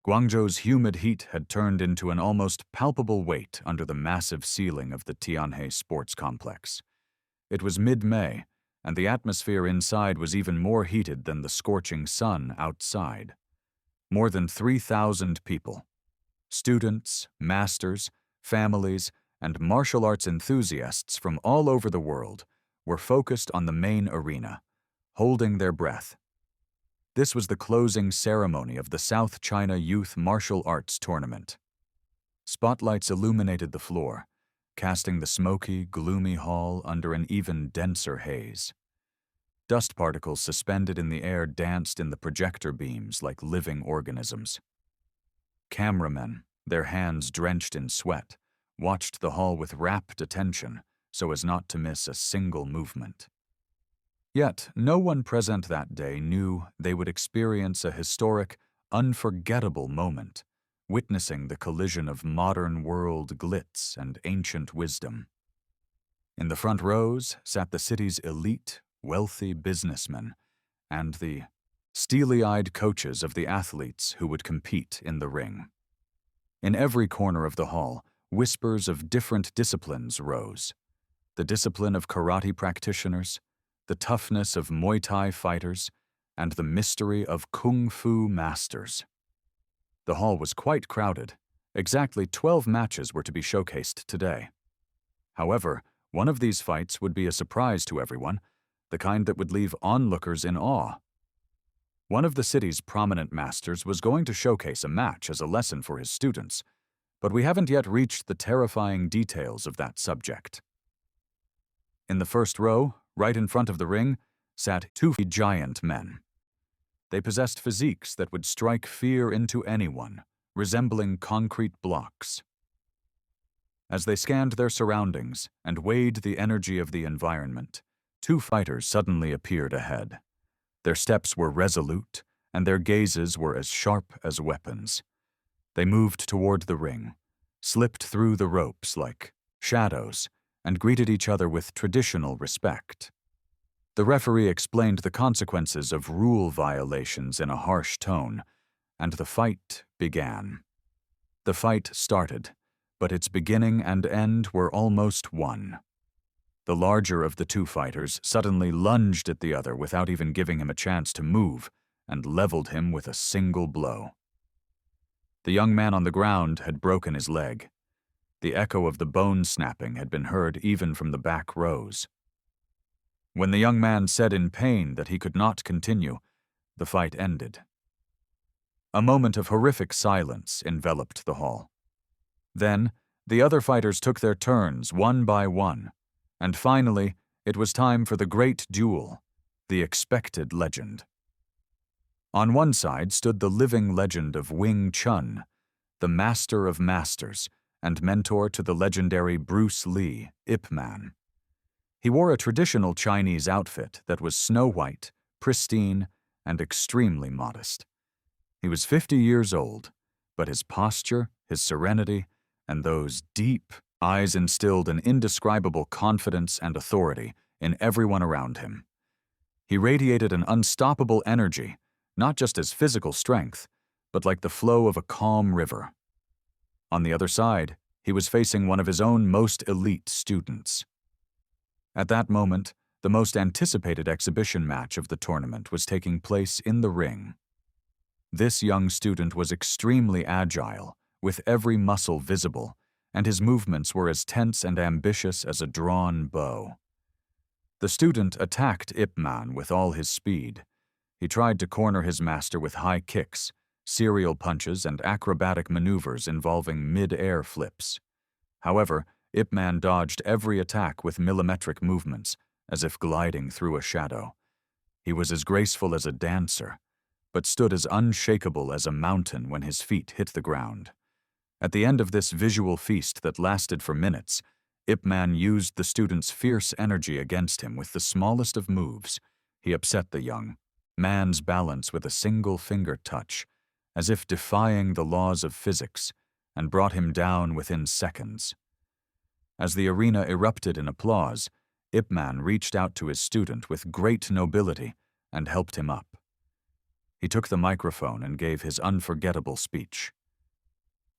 Guangzhou's humid heat had turned into an almost palpable weight under the massive ceiling of the Tianhe Sports Complex. It was mid-May, and the atmosphere inside was even more heated than the scorching sun outside. More than 3,000 people, students, masters, families, and martial arts enthusiasts from all over the world, were focused on the main arena, holding their breath. This was the closing ceremony of the South China Youth Martial Arts Tournament. Spotlights illuminated the floor, casting the smoky, gloomy hall under an even denser haze. Dust particles suspended in the air danced in the projector beams like living organisms. Cameramen, their hands drenched in sweat, watched the hall with rapt attention so as not to miss a single movement. Yet, no one present that day knew they would experience a historic, unforgettable moment, witnessing the collision of modern world glitz and ancient wisdom. In the front rows sat the city's elite, wealthy businessmen and the steely-eyed coaches of the athletes who would compete in the ring. In every corner of the hall, whispers of different disciplines rose. The discipline of karate practitioners, the toughness of Muay Thai fighters, and the mystery of Kung Fu masters. The hall was quite crowded. Exactly 12 matches were to be showcased today. However, one of these fights would be a surprise to everyone, the kind that would leave onlookers in awe. One of the city's prominent masters was going to showcase a match as a lesson for his students, but we haven't yet reached the terrifying details of that subject. In the first row, right in front of the ring, sat two giant men. They possessed physiques that would strike fear into anyone, resembling concrete blocks. As they scanned their surroundings and weighed the energy of the environment, two fighters suddenly appeared ahead. Their steps were resolute, and their gazes were as sharp as weapons. They moved toward the ring, slipped through the ropes like shadows, and greeted each other with traditional respect. The referee explained the consequences of rule violations in a harsh tone, and the fight began. The fight started, but its beginning and end were almost one. The larger of the two fighters suddenly lunged at the other without even giving him a chance to move, and leveled him with a single blow. The young man on the ground had broken his leg. The echo of the bone snapping had been heard even from the back rows. When the young man said in pain that he could not continue, the fight ended. A moment of horrific silence enveloped the hall. Then, the other fighters took their turns one by one, and finally, it was time for the great duel, the expected legend. On one side stood the living legend of Wing Chun, the master of masters and mentor to the legendary Bruce Lee, Ip Man. He wore a traditional Chinese outfit that was snow-white, pristine, and extremely modest. He was 50 years old, but his posture, his serenity, and those deep eyes instilled an indescribable confidence and authority in everyone around him. He radiated an unstoppable energy, not just as physical strength, but like the flow of a calm river. On the other side, he was facing one of his own most elite students. At that moment, the most anticipated exhibition match of the tournament was taking place in the ring. This young student was extremely agile, with every muscle visible, and his movements were as tense and ambitious as a drawn bow. The student attacked Ip Man with all his speed. He tried to corner his master with high kicks, serial punches, and acrobatic maneuvers involving mid-air flips. However, Ip Man dodged every attack with millimetric movements, as if gliding through a shadow. He was as graceful as a dancer, but stood as unshakable as a mountain when his feet hit the ground. At the end of this visual feast that lasted for minutes, Ip Man used the student's fierce energy against him with the smallest of moves. He upset the young man's balance with a single finger touch, as if defying the laws of physics, and brought him down within seconds. As the arena erupted in applause, Ip Man reached out to his student with great nobility and helped him up. He took the microphone and gave his unforgettable speech.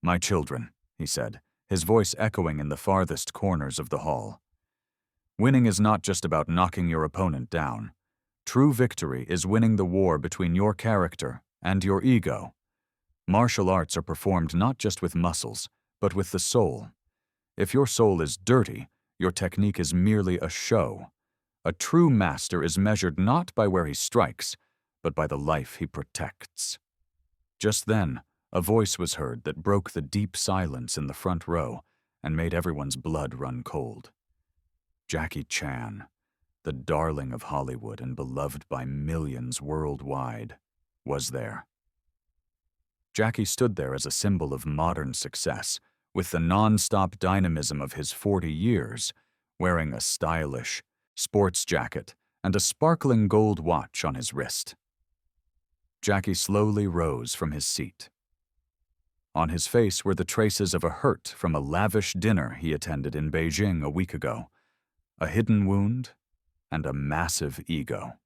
"My children," he said, his voice echoing in the farthest corners of the hall. "Winning is not just about knocking your opponent down. True victory is winning the war between your character and your ego. Martial arts are performed not just with muscles, but with the soul. If your soul is dirty, your technique is merely a show. A true master is measured not by where he strikes, but by the life he protects." Just then, a voice was heard that broke the deep silence in the front row and made everyone's blood run cold. Jackie Chan, the darling of Hollywood and beloved by millions worldwide, was there. Jackie stood there as a symbol of modern success, with the non-stop dynamism of his 40 years, wearing a stylish sports jacket and a sparkling gold watch on his wrist. Jackie slowly rose from his seat. On his face were the traces of a hurt from a lavish dinner he attended in Beijing a week ago, a hidden wound, and a massive ego.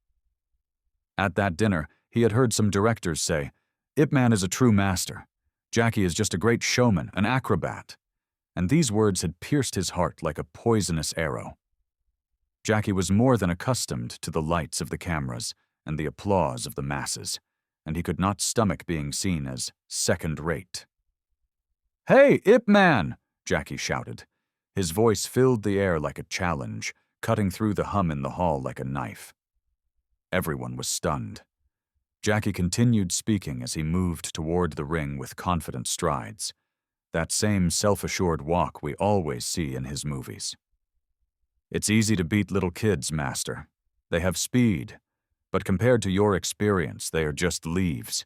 At that dinner, he had heard some directors say, "Ip Man is a true master. Jackie is just a great showman, an acrobat." And these words had pierced his heart like a poisonous arrow. Jackie was more than accustomed to the lights of the cameras and the applause of the masses, and he could not stomach being seen as second-rate. "Hey, Ip Man!" Jackie shouted. His voice filled the air like a challenge, cutting through the hum in the hall like a knife. Everyone was stunned. Jackie continued speaking as he moved toward the ring with confident strides, that same self-assured walk we always see in his movies. "It's easy to beat little kids, Master. They have speed, but compared to your experience, they are just leaves.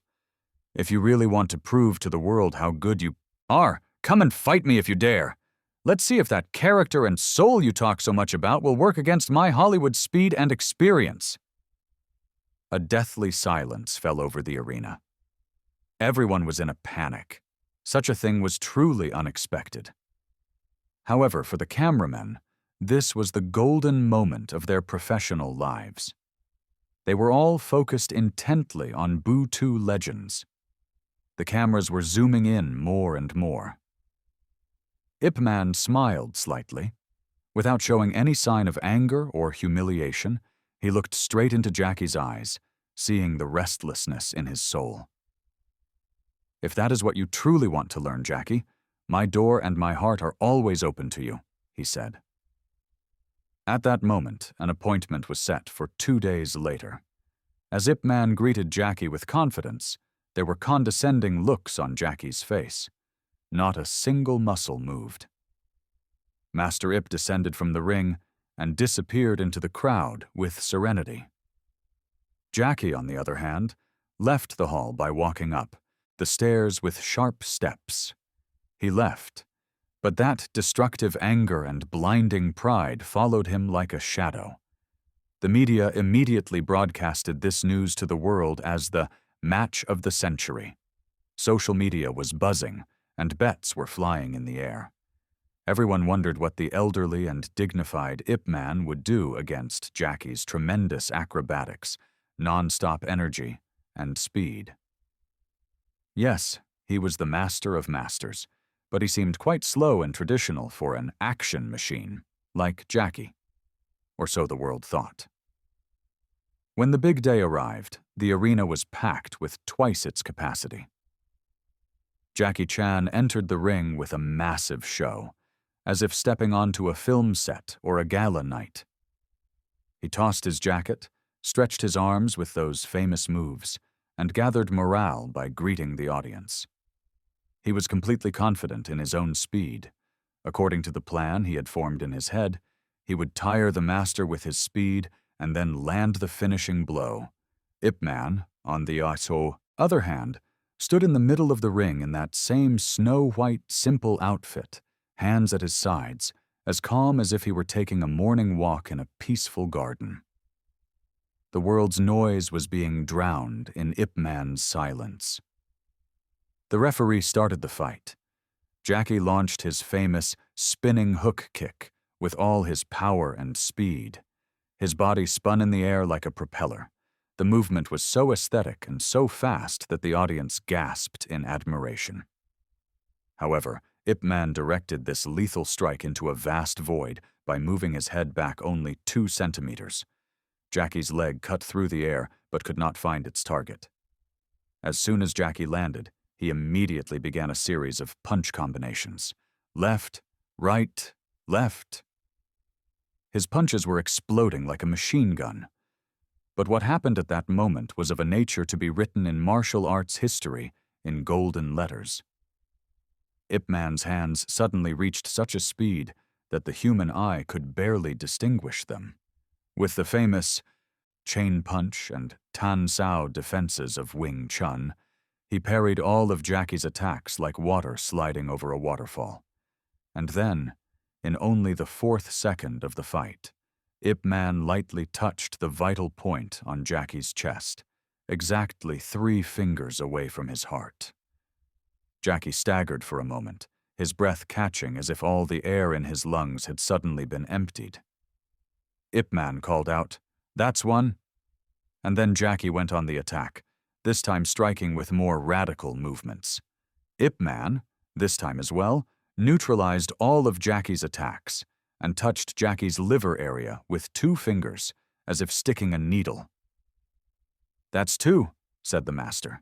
If you really want to prove to the world how good you are, come and fight me if you dare. Let's see if that character and soul you talk so much about will work against my Hollywood speed and experience." A deathly silence fell over the arena. Everyone was in a panic. Such a thing was truly unexpected. However, for the cameramen, this was the golden moment of their professional lives. They were all focused intently on Boo-2 legends. The cameras were zooming in more and more. Ip Man smiled slightly. Without showing any sign of anger or humiliation, he looked straight into Jackie's eyes, seeing the restlessness in his soul. "If that is what you truly want to learn, Jackie, my door and my heart are always open to you," he said. At that moment, an appointment was set for 2 days later. As Ip Man greeted Jackie with confidence, there were condescending looks on Jackie's face. Not a single muscle moved. Master Ip descended from the ring and disappeared into the crowd with serenity. Jackie, on the other hand, left the hall by walking up the stairs with sharp steps. He left, but that destructive anger and blinding pride followed him like a shadow. The media immediately broadcasted this news to the world as the match of the century. Social media was buzzing, and bets were flying in the air. Everyone wondered what the elderly and dignified Ip Man would do against Jackie's tremendous acrobatics, non-stop energy, and speed. Yes, he was the master of masters, but he seemed quite slow and traditional for an action machine, like Jackie. Or so the world thought. When the big day arrived, the arena was packed with twice its capacity. Jackie Chan entered the ring with a massive show, as if stepping onto a film set or a gala night. He tossed his jacket, stretched his arms with those famous moves, and gathered morale by greeting the audience. He was completely confident in his own speed. According to the plan he had formed in his head, he would tire the master with his speed and then land the finishing blow. Ip Man, on the other hand, stood in the middle of the ring in that same snow-white, simple outfit, hands at his sides, as calm as if he were taking a morning walk in a peaceful garden. The world's noise was being drowned in Ip Man's silence. The referee started the fight. Jackie launched his famous spinning hook kick with all his power and speed. His body spun in the air like a propeller. The movement was so aesthetic and so fast that the audience gasped in admiration. However, Ip Man directed this lethal strike into a vast void by moving his head back only 2 centimeters. Jackie's leg cut through the air but could not find its target. As soon as Jackie landed, he immediately began a series of punch combinations. Left, right, left. His punches were exploding like a machine gun. But what happened at that moment was of a nature to be written in martial arts history in golden letters. Ip Man's hands suddenly reached such a speed that the human eye could barely distinguish them. With the famous chain punch and tan sao defenses of Wing Chun, he parried all of Jackie's attacks like water sliding over a waterfall. And then, in only the 4th second of the fight, Ip Man lightly touched the vital point on Jackie's chest, exactly 3 fingers away from his heart. Jackie staggered for a moment, his breath catching as if all the air in his lungs had suddenly been emptied. Ip Man called out, "That's one!" And then Jackie went on the attack, this time striking with more radical movements. Ip Man, this time as well, neutralized all of Jackie's attacks and touched Jackie's liver area with 2 fingers, as if sticking a needle. "That's 2, said the master.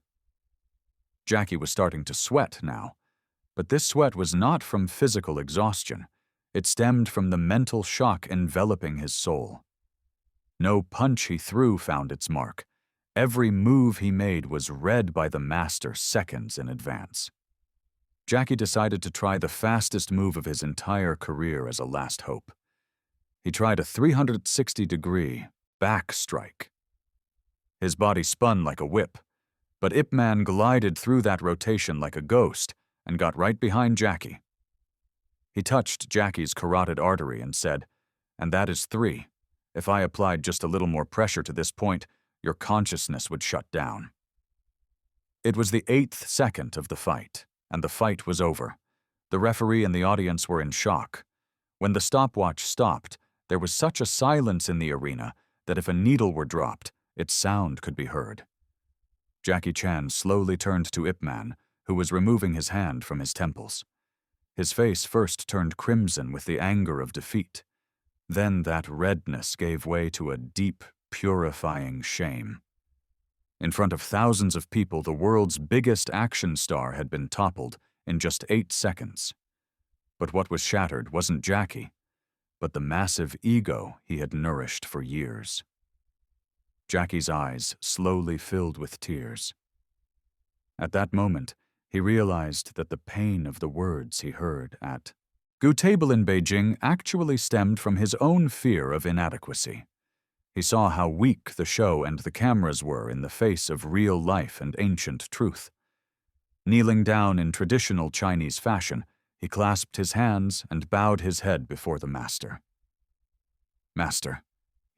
Jackie was starting to sweat now, but this sweat was not from physical exhaustion. It stemmed from the mental shock enveloping his soul. No punch he threw found its mark. Every move he made was read by the master seconds in advance. Jackie decided to try the fastest move of his entire career as a last hope. He tried a 360-degree back strike. His body spun like a whip, but Ip Man glided through that rotation like a ghost and got right behind Jackie. He touched Jackie's carotid artery and said, "And that is 3. If I applied just a little more pressure to this point, your consciousness would shut down." It was the 8th second of the fight, and the fight was over. The referee and the audience were in shock. When the stopwatch stopped, there was such a silence in the arena that if a needle were dropped, its sound could be heard. Jackie Chan slowly turned to Ip Man, who was removing his hand from his temples. His face first turned crimson with the anger of defeat. Then that redness gave way to a deep, purifying shame. In front of thousands of people, the world's biggest action star had been toppled in just 8 seconds. But what was shattered wasn't Jackie, but the massive ego he had nourished for years. Jackie's eyes slowly filled with tears. At that moment, he realized that the pain of the words he heard at Guangzhou in Beijing actually stemmed from his own fear of inadequacy. He saw how weak the show and the cameras were in the face of real life and ancient truth. Kneeling down in traditional Chinese fashion, he clasped his hands and bowed his head before the master. "Master,"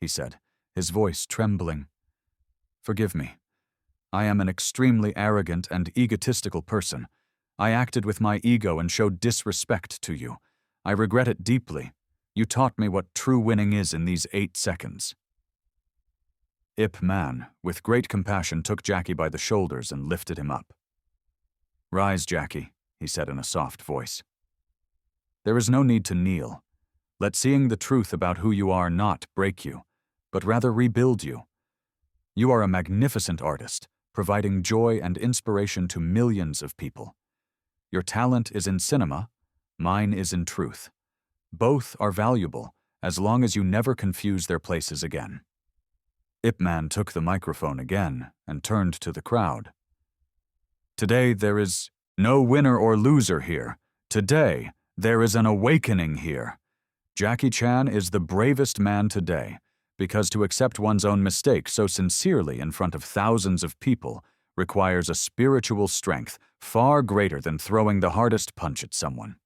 he said, his voice trembling, "forgive me. I am an extremely arrogant and egotistical person. I acted with my ego and showed disrespect to you. I regret it deeply. You taught me what true winning is in these 8 seconds." Ip Man, with great compassion, took Jackie by the shoulders and lifted him up. "Rise, Jackie," he said in a soft voice. "There is no need to kneel. Let seeing the truth about who you are not break you, but rather rebuild you. You are a magnificent artist, providing joy and inspiration to millions of people. Your talent is in cinema, mine is in truth. Both are valuable, as long as you never confuse their places again." Ip Man took the microphone again and turned to the crowd. "Today there is no winner or loser here. Today there is an awakening here. Jackie Chan is the bravest man today, because to accept one's own mistake so sincerely in front of thousands of people requires a spiritual strength far greater than throwing the hardest punch at someone."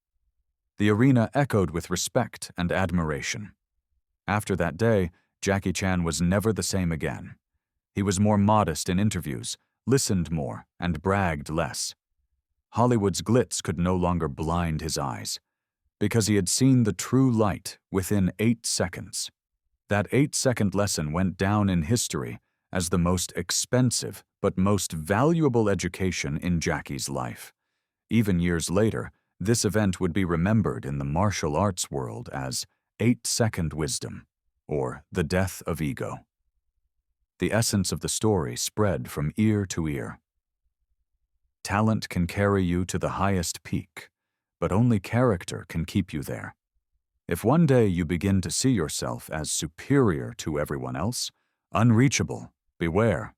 The arena echoed with respect and admiration. After that day, Jackie Chan was never the same again. He was more modest in interviews, listened more, and bragged less. Hollywood's glitz could no longer blind his eyes, because he had seen the true light within 8 seconds. That 8-second lesson went down in history as the most expensive but most valuable education in Jackie's life. Even years later, this event would be remembered in the martial arts world as 8-second wisdom, or the death of ego. The essence of the story spread from ear to ear. Talent can carry you to the highest peak, but only character can keep you there. If one day you begin to see yourself as superior to everyone else, unreachable, beware.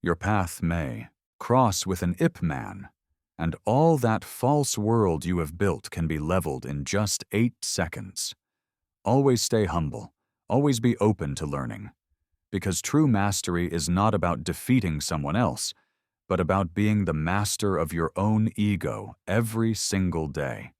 Your path may cross with an Ip Man, and all that false world you have built can be leveled in just 8 seconds. Always stay humble, always be open to learning, because true mastery is not about defeating someone else, but about being the master of your own ego every single day.